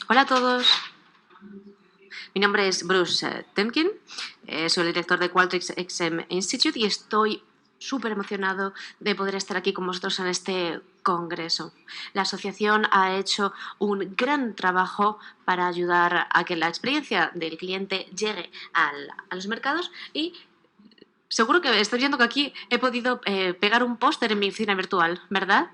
Hola a todos. Mi nombre es Bruce Temkin, soy el director de Qualtrics XM Institute y estoy súper emocionado de poder estar aquí con vosotros en este congreso. La asociación ha hecho un gran trabajo para ayudar a que la experiencia del cliente llegue a los mercados y seguro que estoy viendo que aquí he podido pegar un póster en mi oficina virtual, ¿verdad?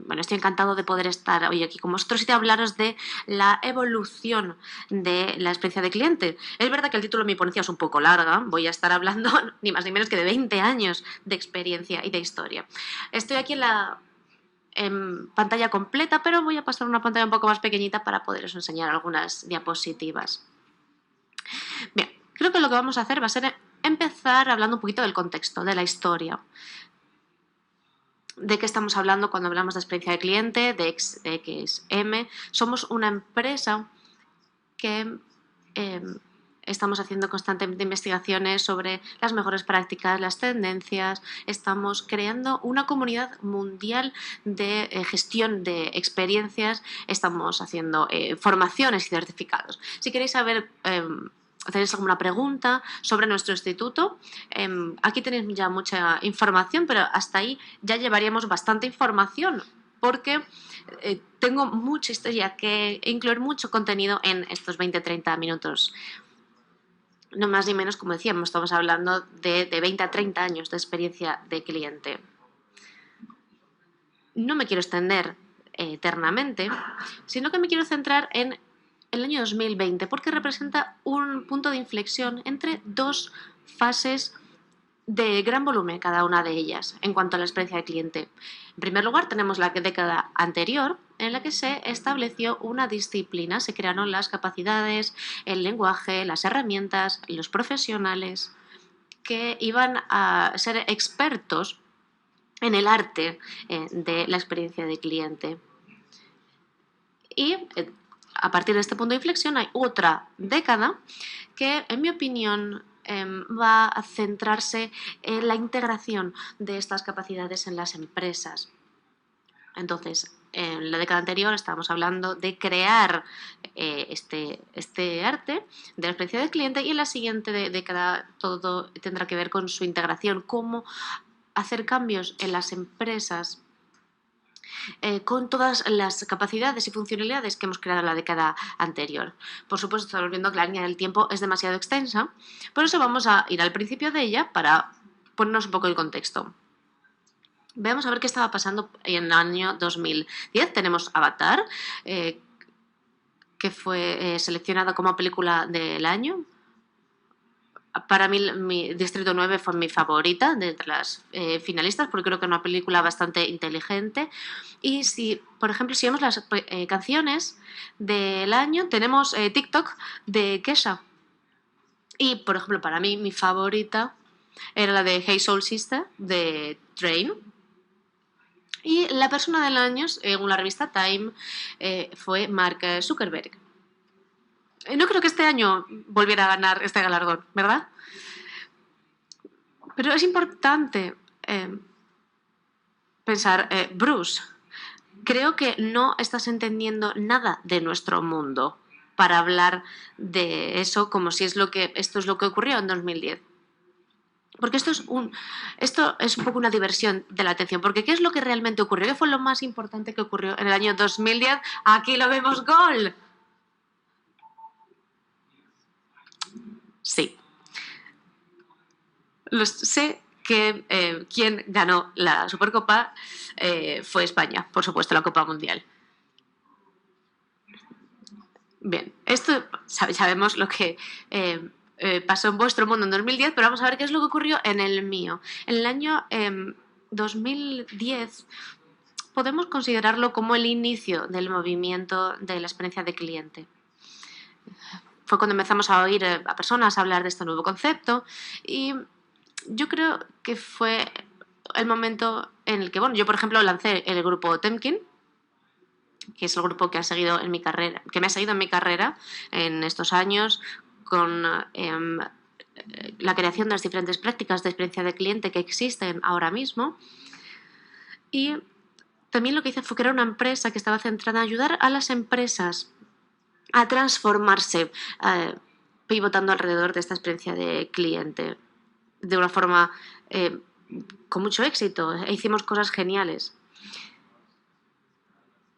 Bueno, estoy encantado de poder estar hoy aquí con vosotros y de hablaros de la evolución de la experiencia de cliente. Es verdad que el título de mi ponencia es un poco larga, voy a estar hablando ni más ni menos que de 20 años de experiencia y de historia. Estoy aquí en pantalla completa, pero voy a pasar una pantalla un poco más pequeñita para poderos enseñar algunas diapositivas. Bien, creo que lo que vamos a hacer va a ser empezar hablando un poquito del contexto, de la historia. ¿De qué estamos hablando cuando hablamos de experiencia de cliente, de XM? Somos una empresa que estamos haciendo constantemente investigaciones sobre las mejores prácticas, las tendencias. Estamos creando una comunidad mundial de gestión de experiencias. Estamos haciendo formaciones y certificados. Si queréis saber ¿tenéis alguna pregunta sobre nuestro instituto? Aquí tenéis ya mucha información, pero hasta ahí ya llevaríamos bastante información porque tengo mucha historia que incluir, mucho contenido en estos 20-30 minutos. No más ni menos, como decíamos, estamos hablando de 20 a 30 años de experiencia de cliente. No me quiero extender eternamente, sino que me quiero centrar en el año 2020, porque representa un punto de inflexión entre dos fases de gran volumen, cada una de ellas, en cuanto a la experiencia de cliente. En primer lugar, tenemos la década anterior, en la que se estableció una disciplina, se crearon las capacidades, el lenguaje, las herramientas, los profesionales que iban a ser expertos en el arte de la experiencia de cliente. Y a partir de este punto de inflexión hay otra década que, en mi opinión, va a centrarse en la integración de estas capacidades en las empresas. Entonces, en la década anterior estábamos hablando de crear este arte de la experiencia del cliente, y en la siguiente década todo tendrá que ver con su integración, cómo hacer cambios en las empresas con todas las capacidades y funcionalidades que hemos creado en la década anterior. Por supuesto, estamos viendo que la línea del tiempo es demasiado extensa, por eso vamos a ir al principio de ella para ponernos un poco el contexto. Veamos a ver qué estaba pasando en el año 2010. Tenemos Avatar, que fue seleccionada como película del año. Para mí, mi Distrito 9 fue mi favorita de entre las finalistas, porque creo que es una película bastante inteligente. Y si, por ejemplo, si vemos las canciones del año, tenemos TikTok de Kesha. Y, por ejemplo, para mí, mi favorita era la de Hey Soul Sister, de Train. Y la persona del año, según la revista Time, fue Mark Zuckerberg. No creo que este año volviera a ganar este galardón, ¿verdad? Pero es importante pensar, Bruce, creo que no estás entendiendo nada de nuestro mundo para hablar de eso como si esto es lo que ocurrió en 2010. Porque esto es un poco una diversión de la atención. Porque ¿qué es lo que realmente ocurrió? ¿Qué fue lo más importante que ocurrió en el año 2010? Aquí lo vemos, gol. Sí. Sé que quien ganó la Supercopa fue España, por supuesto, la Copa Mundial. Bien, esto sabemos lo que pasó en vuestro mundo en 2010, pero vamos a ver qué es lo que ocurrió en el mío. En el año 2010 podemos considerarlo como el inicio del movimiento de la experiencia de cliente. Fue cuando empezamos a oír a personas hablar de este nuevo concepto, y yo creo que fue el momento en el que, bueno, yo por ejemplo lancé el grupo Temkin, que es el grupo que ha seguido en mi carrera, que me ha seguido en mi carrera en estos años, con la creación de las diferentes prácticas de experiencia de cliente que existen ahora mismo. Y también lo que hice fue crear una empresa que estaba centrada en ayudar a las empresas a transformarse, pivotando alrededor de esta experiencia de cliente de una forma con mucho éxito. Hicimos cosas geniales.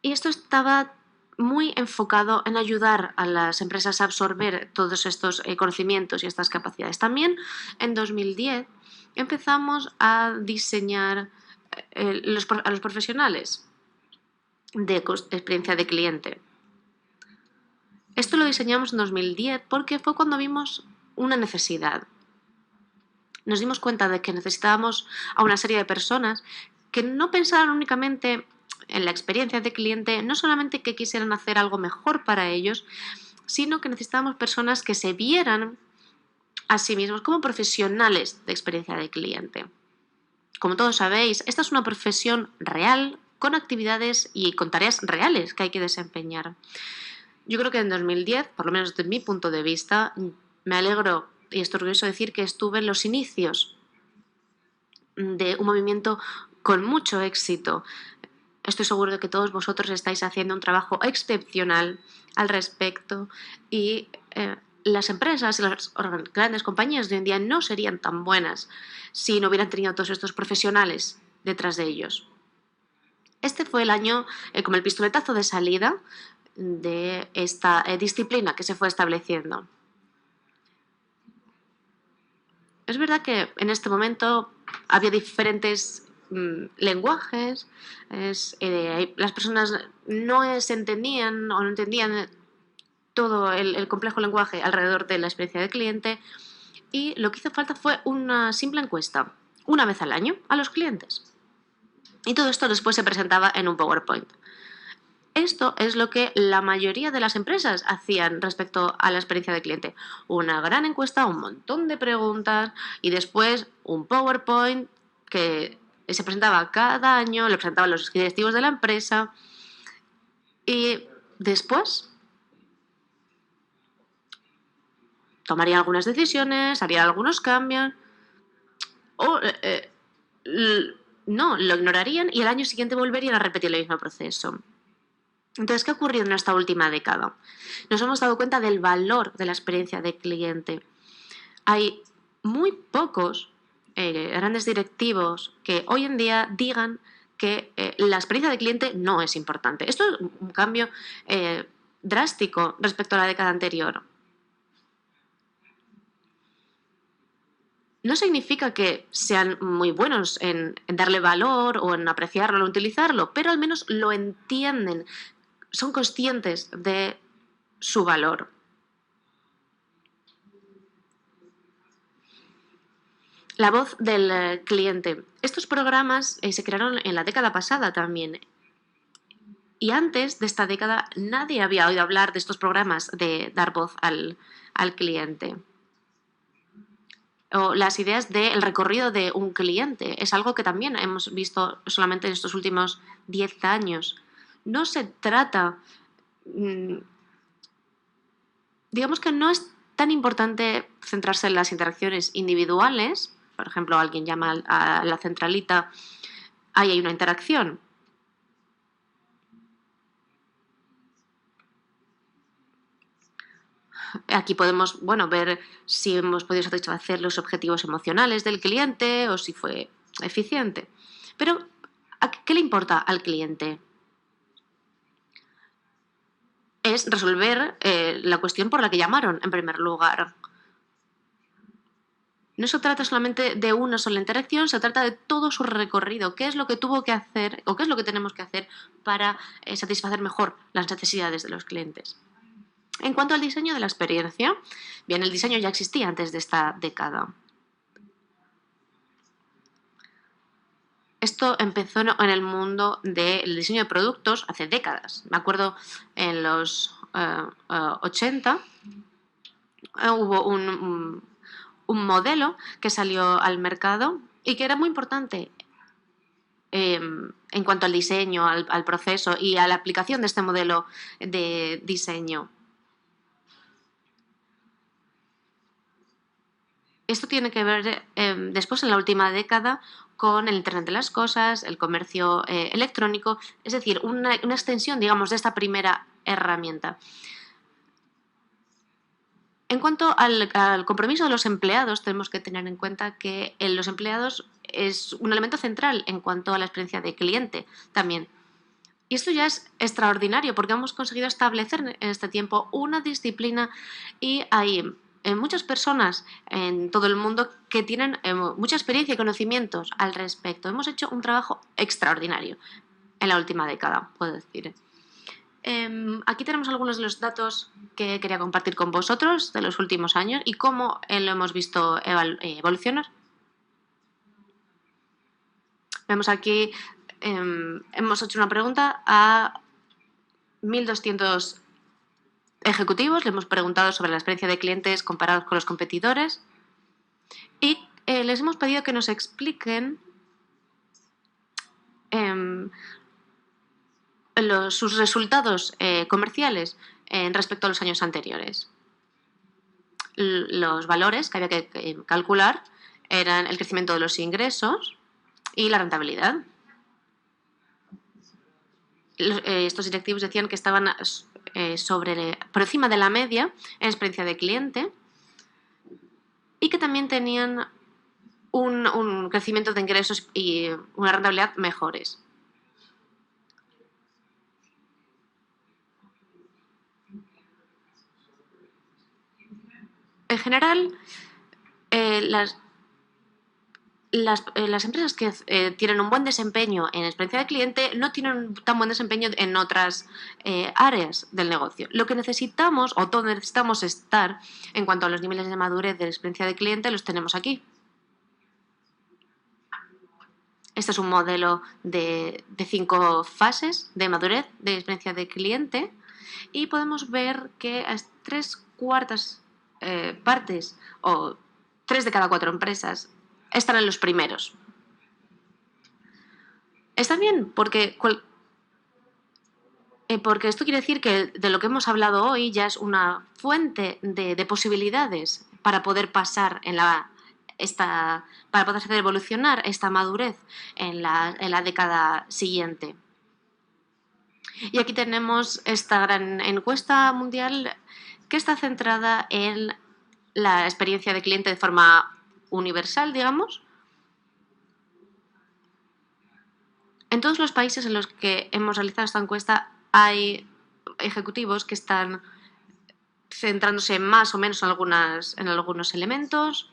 Y esto estaba muy enfocado en ayudar a las empresas a absorber todos estos conocimientos y estas capacidades. También en 2010 empezamos a diseñar a los profesionales de experiencia de cliente. Esto lo diseñamos en 2010 porque fue cuando vimos una necesidad. Nos dimos cuenta de que necesitábamos a una serie de personas que no pensaran únicamente en la experiencia de cliente, no solamente que quisieran hacer algo mejor para ellos, sino que necesitábamos personas que se vieran a sí mismos como profesionales de experiencia de cliente. Como todos sabéis, esta es una profesión real, con actividades y con tareas reales que hay que desempeñar. Yo creo que en 2010, por lo menos desde mi punto de vista, me alegro y estoy orgulloso de decir que estuve en los inicios de un movimiento con mucho éxito. Estoy seguro de que todos vosotros estáis haciendo un trabajo excepcional al respecto y las empresas y las grandes compañías de hoy en día no serían tan buenas si no hubieran tenido todos estos profesionales detrás de ellos. Este fue el año como el pistoletazo de salida de esta disciplina que se fue estableciendo. Es verdad que en este momento había diferentes lenguajes, las personas no se entendían o no entendían todo el complejo lenguaje alrededor de la experiencia del cliente y lo que hizo falta fue una simple encuesta, una vez al año, a los clientes. Y todo esto después se presentaba en un PowerPoint. Esto es lo que la mayoría de las empresas hacían respecto a la experiencia del cliente. Una gran encuesta, un montón de preguntas y después un PowerPoint que se presentaba cada año, lo presentaban los directivos de la empresa y después tomarían algunas decisiones, harían algunos cambios o no, lo ignorarían y el año siguiente volverían a repetir el mismo proceso. Entonces, ¿qué ha ocurrido en esta última década? Nos hemos dado cuenta del valor de la experiencia de cliente. Hay muy pocos grandes directivos que hoy en día digan que la experiencia de cliente no es importante. Esto es un cambio drástico respecto a la década anterior. No significa que sean muy buenos en darle valor o en apreciarlo o en utilizarlo, pero al menos lo entienden, son conscientes de su valor. La voz del cliente. Estos programas se crearon en la década pasada también. Y antes de esta década nadie había oído hablar de estos programas de dar voz al cliente. O las ideas del recorrido de un cliente. Es algo que también hemos visto solamente en estos últimos 10 años. No se trata... digamos que no es tan importante centrarse en las interacciones individuales. Por ejemplo, alguien llama a la centralita, ahí hay una interacción. Aquí podemos, ver si hemos podido satisfacer los objetivos emocionales del cliente o si fue eficiente. Pero, ¿qué le importa al cliente? Es resolver la cuestión por la que llamaron, en primer lugar. No se trata solamente de una sola interacción, se trata de todo su recorrido. ¿Qué es lo que tuvo que hacer o qué es lo que tenemos que hacer para satisfacer mejor las necesidades de los clientes? En cuanto al diseño de la experiencia, bien, el diseño ya existía antes de esta década. Esto empezó en el mundo del diseño de productos hace décadas. Me acuerdo en los 80 hubo un modelo que salió al mercado y que era muy importante en cuanto al diseño, al proceso y a la aplicación de este modelo de diseño. Esto tiene que ver después, en la última década, con el Internet de las Cosas, el comercio electrónico, es decir, una extensión, digamos, de esta primera herramienta. En cuanto al compromiso de los empleados, tenemos que tener en cuenta que los empleados es un elemento central en cuanto a la experiencia de cliente también. Y esto ya es extraordinario porque hemos conseguido establecer en este tiempo una disciplina y hay muchas personas en todo el mundo que tienen mucha experiencia y conocimientos al respecto. Hemos hecho un trabajo extraordinario en la última década, puedo decir. Aquí tenemos algunos de los datos que quería compartir con vosotros de los últimos años y cómo lo hemos visto evolucionar. Vemos aquí, hemos hecho una pregunta a 1.200 ejecutivos, le hemos preguntado sobre la experiencia de clientes comparados con los competidores y les hemos pedido que nos expliquen sus resultados comerciales respecto a los años anteriores. Los valores que había que calcular eran el crecimiento de los ingresos y la rentabilidad. Estos directivos decían que estaban por encima de la media en experiencia de cliente y que también tenían un crecimiento de ingresos y una rentabilidad mejores. En general, las empresas que tienen un buen desempeño en experiencia de cliente no tienen un tan buen desempeño en otras áreas del negocio. Lo que necesitamos, o donde necesitamos estar en cuanto a los niveles de madurez de la experiencia de cliente, los tenemos aquí. Este es un modelo de 5 fases de madurez de experiencia de cliente y podemos ver que a 3/4 partes o 3 de cada 4 empresas están en los primeros. Está bien, porque esto quiere decir que de lo que hemos hablado hoy ya es una fuente de posibilidades para poder pasar para poder hacer evolucionar esta madurez en la década siguiente. Y aquí tenemos esta gran encuesta mundial que está centrada en la experiencia de cliente de forma universal, digamos. En todos los países en los que hemos realizado esta encuesta hay ejecutivos que están centrándose más o menos en algunos elementos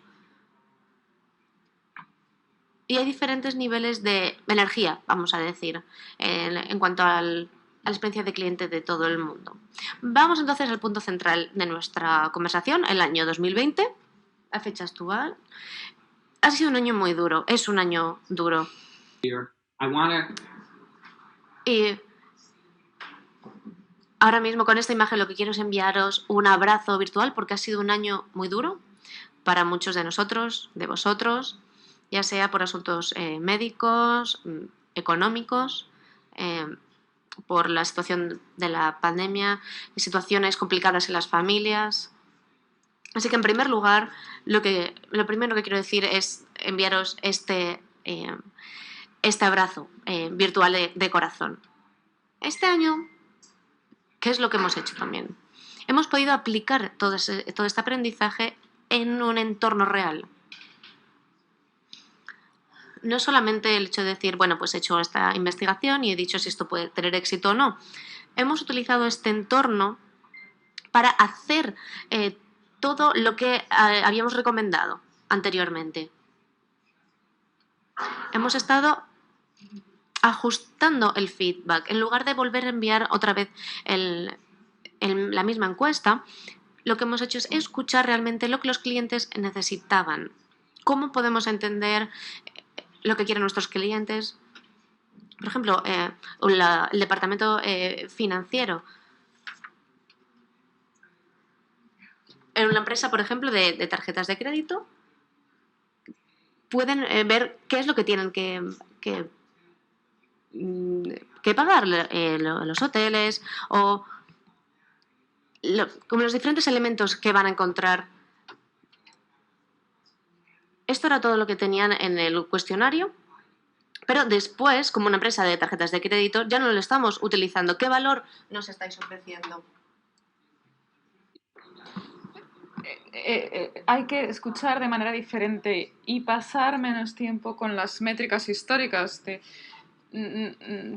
y hay diferentes niveles de energía, vamos a decir, en cuanto a la experiencia de cliente de todo el mundo. Vamos entonces al punto central de nuestra conversación, el año 2020, a fecha actual. Ha sido un año muy duro, es un año duro. Y ahora mismo con esta imagen lo que quiero es enviaros un abrazo virtual porque ha sido un año muy duro para muchos de nosotros, de vosotros, ya sea por asuntos médicos, económicos, por la situación de la pandemia, situaciones complicadas en las familias. Así que, en primer lugar, lo primero que quiero decir es enviaros este abrazo virtual de corazón. Este año, ¿qué es lo que hemos hecho también? Hemos podido aplicar todo este aprendizaje en un entorno real. No solamente el hecho de decir, bueno, pues he hecho esta investigación y he dicho si esto puede tener éxito o no. Hemos utilizado este entorno para hacer todo lo que habíamos recomendado anteriormente. Hemos estado ajustando el feedback. En lugar de volver a enviar otra vez la misma encuesta, lo que hemos hecho es escuchar realmente lo que los clientes necesitaban. ¿Cómo podemos entender lo que quieren nuestros clientes? Por ejemplo, el departamento financiero. En una empresa, por ejemplo, de tarjetas de crédito, pueden ver qué es lo que tienen que pagar los hoteles o como los diferentes elementos que van a encontrar Esto era todo lo que tenían en el cuestionario, pero después, como una empresa de tarjetas de crédito, ya no lo estamos utilizando. ¿Qué valor nos estáis ofreciendo? Hay que escuchar de manera diferente y pasar menos tiempo con las métricas históricas,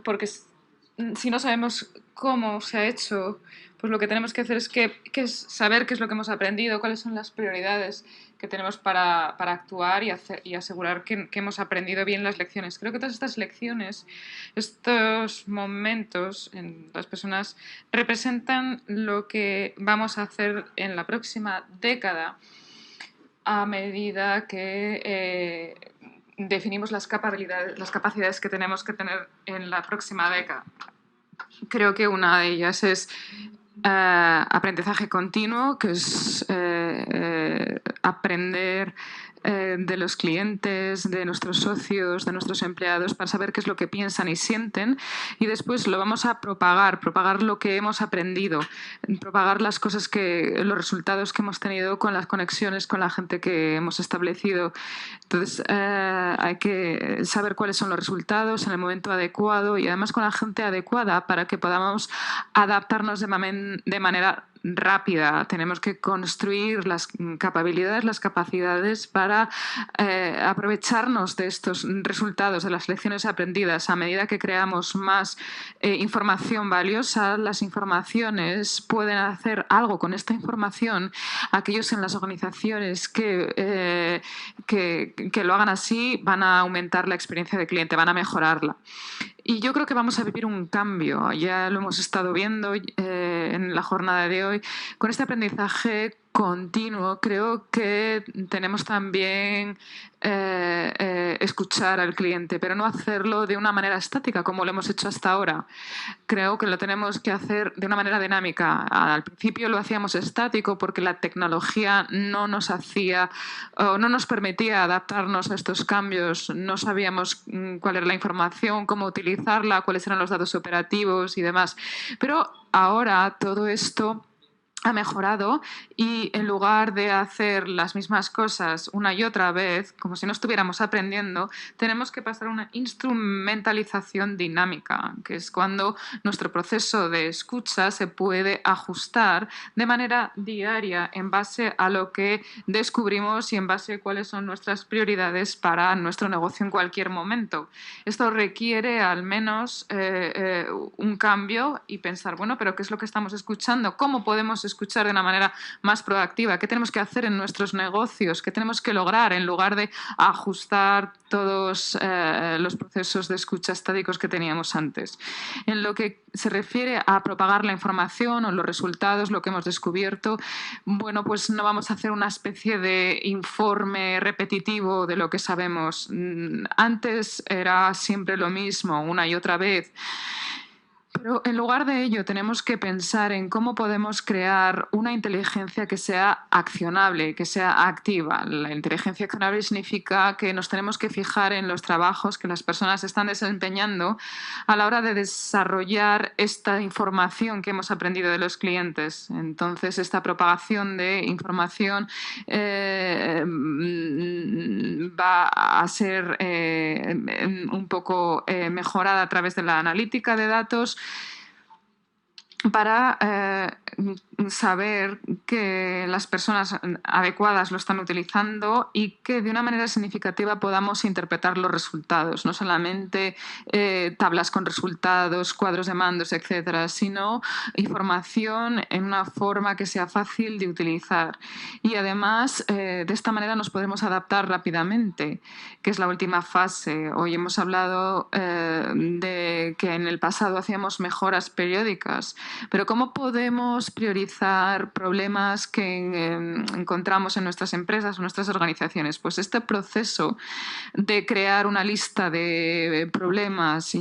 porque si no sabemos cómo se ha hecho, pues lo que tenemos que hacer es saber qué es lo que hemos aprendido, cuáles son las prioridades que tenemos para actuar y asegurar que hemos aprendido bien las lecciones. Creo que todas estas lecciones, estos momentos en las personas representan lo que vamos a hacer en la próxima década a medida que definimos las capacidades que tenemos que tener en la próxima década. Creo que una de ellas es aprendizaje continuo, que es aprender de los clientes, de nuestros socios, de nuestros empleados, para saber qué es lo que piensan y sienten, y después lo vamos a propagar lo que hemos aprendido, propagar los resultados que hemos tenido con las conexiones con la gente que hemos establecido. Entonces hay que saber cuáles son los resultados en el momento adecuado y además con la gente adecuada para que podamos adaptarnos de manera rápida. Tenemos que construir las capacidades para aprovecharnos de estos resultados, de las lecciones aprendidas. A medida que creamos más información valiosa, las informaciones pueden hacer algo con esta información. Aquellos en las organizaciones que lo hagan así van a aumentar la experiencia del cliente, van a mejorarla. Y yo creo que vamos a vivir un cambio, ya lo hemos estado viendo en la jornada de hoy, con este aprendizaje continuo. Creo que tenemos también escuchar al cliente, pero no hacerlo de una manera estática como lo hemos hecho hasta ahora. Creo que lo tenemos que hacer de una manera dinámica. Al principio lo hacíamos estático porque la tecnología no nos permitía adaptarnos a estos cambios, no sabíamos cuál era la información, cómo utilizarla, cuáles eran los datos operativos y demás. Pero ahora todo esto ha mejorado y en lugar de hacer las mismas cosas una y otra vez, como si no estuviéramos aprendiendo, tenemos que pasar a una instrumentalización dinámica, que es cuando nuestro proceso de escucha se puede ajustar de manera diaria en base a lo que descubrimos y en base a cuáles son nuestras prioridades para nuestro negocio en cualquier momento. Esto requiere al menos un cambio y pensar, bueno, pero ¿qué es lo que estamos escuchando? ¿Cómo podemos escuchar de una manera más proactiva? ¿Qué tenemos que hacer en nuestros negocios? ¿Qué tenemos que lograr en lugar de ajustar todos los procesos de escucha estáticos que teníamos antes? En lo que se refiere a propagar la información o los resultados, lo que hemos descubierto, bueno, pues no vamos a hacer una especie de informe repetitivo de lo que sabemos. Antes era siempre lo mismo, una y otra vez. Pero en lugar de ello tenemos que pensar en cómo podemos crear una inteligencia que sea accionable, que sea activa. La inteligencia accionable significa que nos tenemos que fijar en los trabajos que las personas están desempeñando a la hora de desarrollar esta información que hemos aprendido de los clientes. Entonces, esta propagación de información va a ser un poco mejorada a través de la analítica de datos para saber que las personas adecuadas lo están utilizando y que de una manera significativa podamos interpretar los resultados, no solamente tablas con resultados, cuadros de mandos, etcétera, sino información en una forma que sea fácil de utilizar. Y además, de esta manera nos podremos adaptar rápidamente, que es la última fase. Hoy hemos hablado de que en el pasado hacíamos mejoras periódicas, pero ¿cómo podemos priorizar problemas que encontramos en nuestras empresas o nuestras organizaciones? Pues este proceso de crear una lista de problemas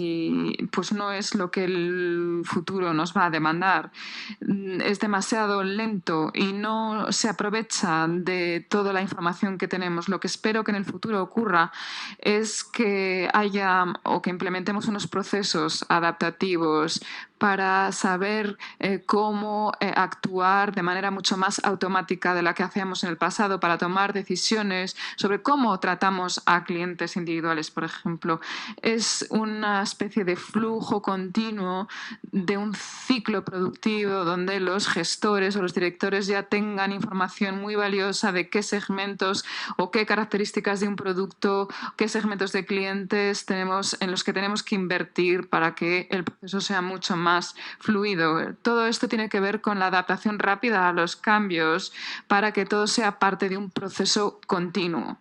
pues no es lo que el futuro nos va a demandar. Es demasiado lento y no se aprovecha de toda la información que tenemos. Lo que espero que en el futuro ocurra es que haya o que implementemos unos procesos adaptativos para saber cómo actuar de manera mucho más automática de la que hacíamos en el pasado, para tomar decisiones sobre cómo tratamos a clientes individuales, por ejemplo. Es una especie de flujo continuo de un ciclo productivo donde los gestores o los directores ya tengan información muy valiosa de qué segmentos o qué características de un producto, qué segmentos de clientes tenemos en los que tenemos que invertir para que el proceso sea mucho más fluido. Todo esto tiene que ver con la adaptación rápida a los cambios para que todo sea parte de un proceso continuo.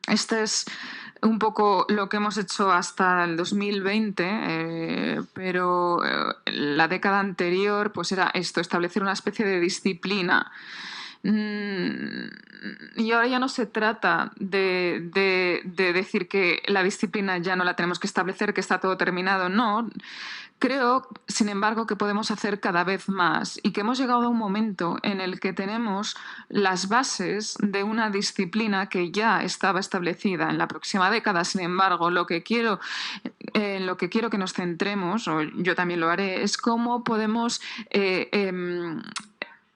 Este es un poco lo que hemos hecho hasta el 2020, pero la década anterior pues era esto, establecer una especie de disciplina. Y ahora ya no se trata de decir que la disciplina ya no la tenemos que establecer, que está todo terminado. No, creo, sin embargo, que podemos hacer cada vez más y que hemos llegado a un momento en el que tenemos las bases de una disciplina que ya estaba establecida en la próxima década. Sin embargo, lo que quiero que nos centremos, o yo también lo haré, es cómo podemos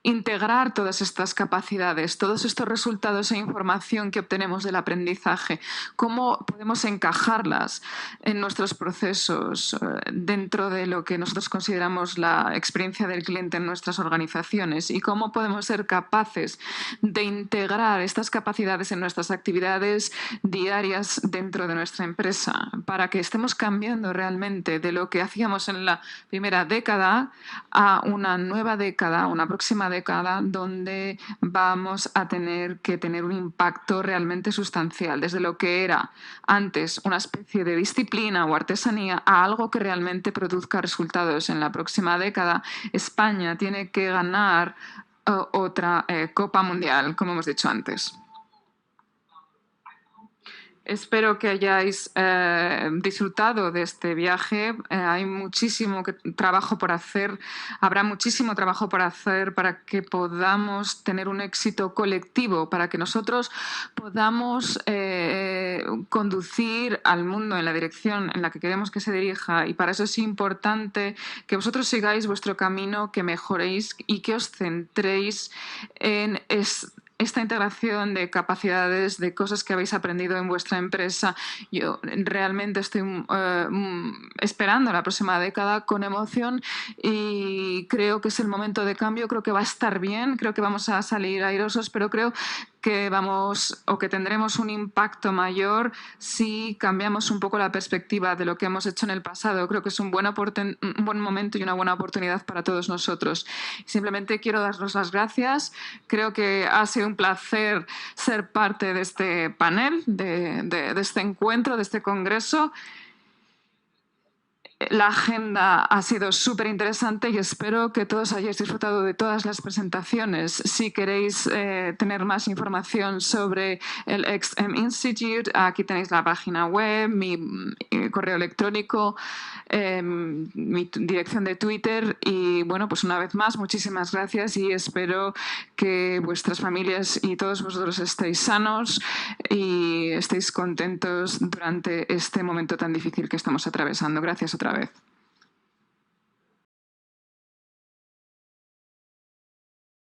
integrar todas estas capacidades, todos estos resultados e información que obtenemos del aprendizaje, cómo podemos encajarlas en nuestros procesos dentro de lo que nosotros consideramos la experiencia del cliente en nuestras organizaciones y cómo podemos ser capaces de integrar estas capacidades en nuestras actividades diarias dentro de nuestra empresa para que estemos cambiando realmente de lo que hacíamos en la primera década a una nueva década, una próxima década donde vamos a tener que tener un impacto realmente sustancial, desde lo que era antes una especie de disciplina o artesanía a algo que realmente produzca resultados. En la próxima década, España tiene que ganar otra Copa Mundial, como hemos dicho antes. Espero que hayáis disfrutado de este viaje. Hay muchísimo trabajo por hacer. Habrá muchísimo trabajo por hacer para que podamos tener un éxito colectivo, para que nosotros podamos conducir al mundo en la dirección en la que queremos que se dirija. Y para eso es importante que vosotros sigáis vuestro camino, que mejoréis y que os centréis en esta integración de capacidades, de cosas que habéis aprendido en vuestra empresa. Yo realmente estoy esperando la próxima década con emoción y creo que es el momento de cambio, creo que va a estar bien, creo que vamos a salir airosos, pero creo que tendremos un impacto mayor si cambiamos un poco la perspectiva de lo que hemos hecho en el pasado. Creo que es un buen momento y una buena oportunidad para todos nosotros. Simplemente quiero daros las gracias. Creo que ha sido un placer ser parte de este panel, de este encuentro, de este congreso. La agenda ha sido súper interesante y espero que todos hayáis disfrutado de todas las presentaciones. Si queréis tener más información sobre el XM Institute, aquí tenéis la página web, mi correo electrónico, mi dirección de Twitter y bueno, pues una vez más, muchísimas gracias y espero que vuestras familias y todos vosotros estéis sanos y estéis contentos durante este momento tan difícil que estamos atravesando. Gracias otra vez.